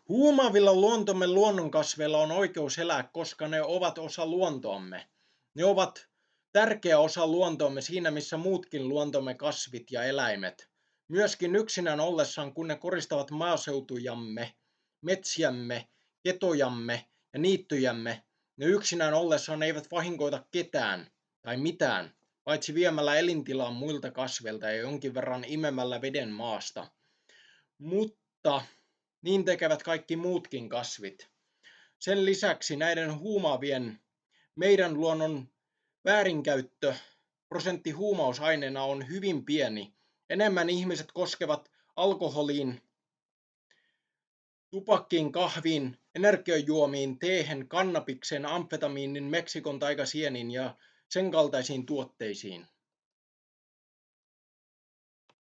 Huumaavilla luontomme luonnonkasveilla on oikeus elää, koska ne ovat osa luontoamme. Ne ovat tärkeä osa luontoamme siinä, missä muutkin luontomme kasvit ja eläimet. Myöskin yksinään ollessaan, kun ne koristavat maaseutujamme, metsiämme, ketojamme ja niittyjämme, ne yksinään ollessaan eivät vahingoita ketään tai mitään, paitsi viemällä elintilaa muilta kasveilta ja jonkin verran imemällä veden maasta. Mutta niin tekevät kaikki muutkin kasvit. Sen lisäksi näiden huumaavien meidän luonnon väärinkäyttö prosentti huumausaineena on hyvin pieni. Enemmän ihmiset koskevat alkoholiin, tupakkiin, kahviin, energiajuomiin, teehen, kannabikseen, amfetamiinin, Meksikon taikasieniin ja sen kaltaisiin tuotteisiin.